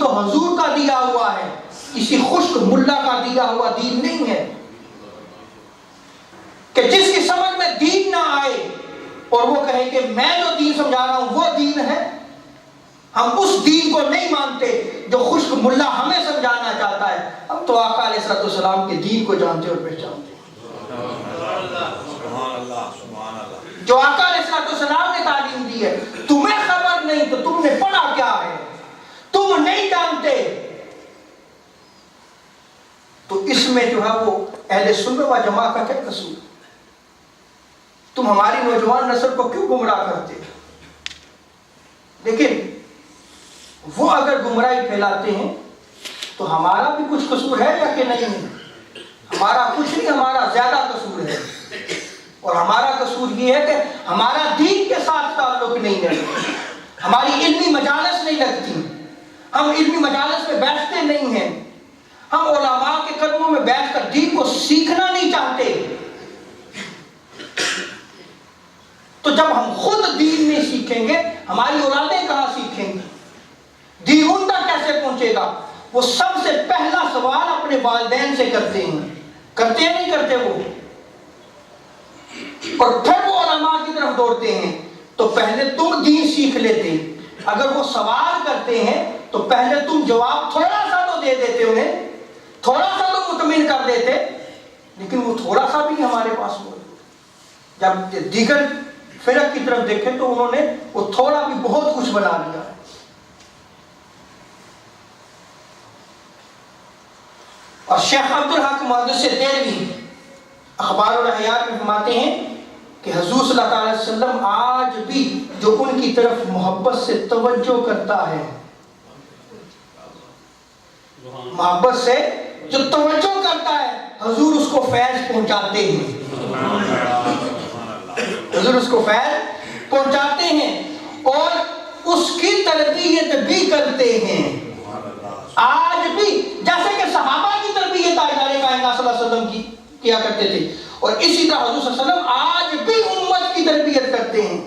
تو حضور کا دیا ہوا ہے، کسی خشک ملا کا دیا ہوا دین نہیں ہے کہ جس کی سمجھ میں دین نہ آئے اور وہ کہے کہ میں جو دین سمجھا رہا ہوں وہ دین ہے۔ ہم اس دین کو نہیں مانتے جو خشک ملا ہمیں سمجھانا چاہتا ہے، ہم تو آقا علیہ الصلوۃ والسلام کے دین کو جانتے اور پہچانتے ہیں۔ جو آقا علیہ الصلوۃ والسلام نے تعلیم دی ہے، تمہیں خبر نہیں تو تم نے پڑھا کیا ہے، تم نہیں جانتے، تو اس میں جو ہے وہ اہل سنت و جماعت کا کیا قصور؟ تم ہماری نوجوان نسل کو کیوں گمراہ کرتے؟ لیکن وہ اگر گمراہی پھیلاتے ہیں تو ہمارا بھی کچھ قصور ہے یا کہ نہیں؟ ہمارا کچھ نہیں، ہمارا زیادہ قصور ہے، اور ہمارا قصور یہ ہے کہ ہمارا دین کے ساتھ تعلق نہیں ہے، ہماری علمی مجالس نہیں لگتی، ہم علمی مجالس میں بیٹھتے نہیں ہیں، ہم علماء کے قدموں میں بیٹھ کر دین کو سیکھنا نہیں چاہتے۔ تو جب ہم خود دین نہیں سیکھیں گے، ہماری اولادیں کہاں سیکھیں گی؟ دین ان تک کیسے پہنچے گا؟ وہ سب سے پہلا سوال اپنے والدین سے کرتے ہیں، کرتے ہیں نہیں کرتے وہ، اور پھر وہ علماء کی طرف دوڑتے ہیں۔ تو پہلے تم دین سیکھ لیتے، اگر وہ سوال کرتے ہیں تو پہلے تم جواب تھوڑا سا تو دے دیتے، انہیں تھوڑا سا تو مطمئن کر دیتے، لیکن وہ تھوڑا سا بھی ہمارے پاس موجود۔ جب دیگر فرق کی طرف دیکھیں تو انہوں نے وہ تھوڑا بھی بہت کچھ بنا لیا ہے۔ اور شیخ عبدالحق محدث دہلوی اخبار الاحیار میں فرماتے ہیں کہ حضور صلی اللہ علیہ وسلم آج بھی جو ان کی طرف محبت سے توجہ کرتا ہے، محبت سے جو توجہ کرتا ہے، حضور اس کو فیض پہنچاتے ہیں، حضور اس کو فیض پہنچاتے ہیں اور اس کی تربیت بھی کرتے ہیں آج بھی، جیسے کہ صحابہ کی تربیت تاجدار کائنات صلی اللہ علیہ وسلم کی کیا کرتے تھے، اور اسی طرح حضور صلی اللہ علیہ وسلم آج بھی امت کی تربیت کرتے ہیں۔